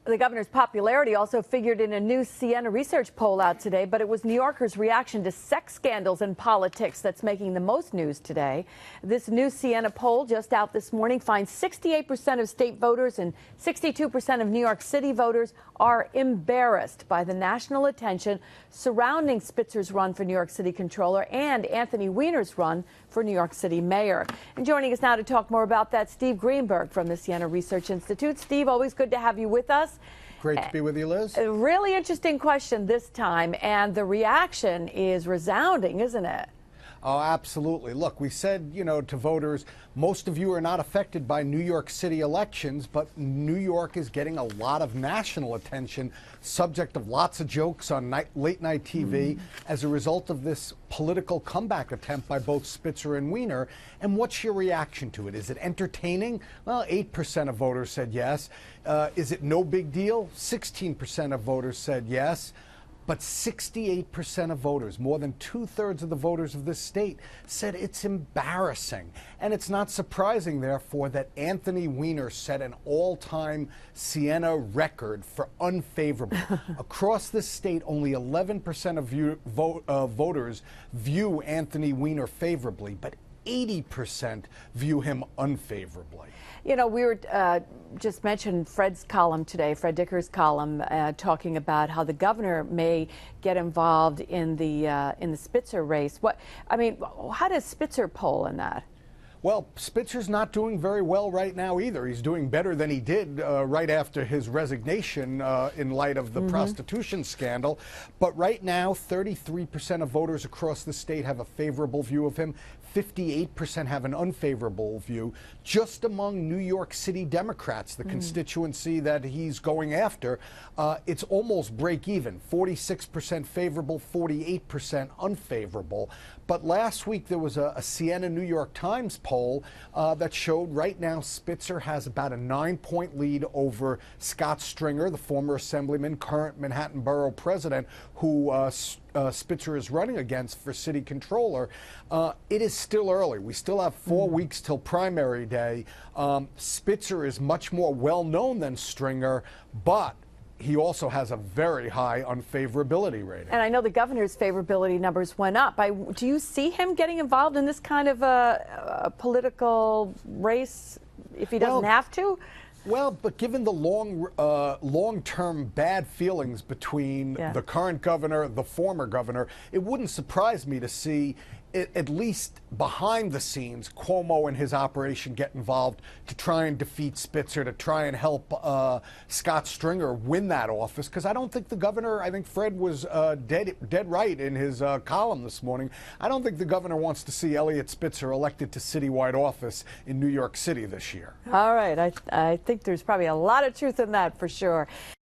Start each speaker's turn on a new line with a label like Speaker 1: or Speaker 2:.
Speaker 1: The governor's popularity also figured in a new Siena research poll out today, but it was New Yorkers' reaction to sex scandals and politics that's making the most news today. This new Siena poll just out this morning finds 68% of state voters and 62% of New York City voters are embarrassed by the national attention surrounding Spitzer's run for New York City Comptroller and Anthony Weiner's run for New York City Mayor. And joining us now to talk more about that, Steve Greenberg from the Siena Research Institute. Steve, always good to have you with us.
Speaker 2: Great to be with you, Liz.
Speaker 1: A really interesting question this time, and the reaction is resounding, isn't it?
Speaker 2: Oh, absolutely. Look, we said, to voters, most of you are not affected by New York City elections, but New York is getting a lot of national attention, subject of lots of jokes on late night TV as a result of this political comeback attempt by both Spitzer and Weiner. And what's your reaction to it? Is it entertaining? Well, 8% of voters said yes. Is it no big deal? 16% of voters said yes. But 68% of voters, more than 2/3 of the voters of this state, said it's embarrassing. And it's not surprising, therefore, that Anthony Weiner set an all-time Siena record for unfavorable. Across this state, only 11% of voters view Anthony Weiner favorably, but 80% view him unfavorably.
Speaker 1: We were just mentioned Fred's column today, Fred Dicker's column, talking about how the governor may get involved in the Spitzer race. How does Spitzer poll in that?
Speaker 2: Well, Spitzer's not doing very well right now either. He's doing better than he did right after his resignation in light of the prostitution scandal. But right now, 33% of voters across the state have a favorable view of him. 58% have an unfavorable view. Just among New York City Democrats, the constituency that he's going after, it's almost break even. 46% favorable, 48% unfavorable. But last week there was a Siena New York Times poll that showed right now Spitzer has about a 9-point lead over Scott Stringer, the former assemblyman, current Manhattan Borough president, who Spitzer is running against for city controller. It is still early. We still have 4 weeks till primary day. Spitzer is much more well-known than Stringer, but he also has a very high unfavorability rating.
Speaker 1: And I know the governor's favorability numbers went up. Do you see him getting involved in this kind of a political race if he doesn't have to?
Speaker 2: Well, but given the long-term bad feelings between the current governor, the former governor, it wouldn't surprise me to see, at least behind the scenes, Cuomo and his operation get involved to try and defeat Spitzer, to try and help Scott Stringer win that office. Because I don't think the governor, I think Fred was dead right in his column this morning. I don't think the governor wants to see Eliot Spitzer elected to citywide office in New York City this year.
Speaker 1: All right. I think there's probably a lot of truth in that for sure.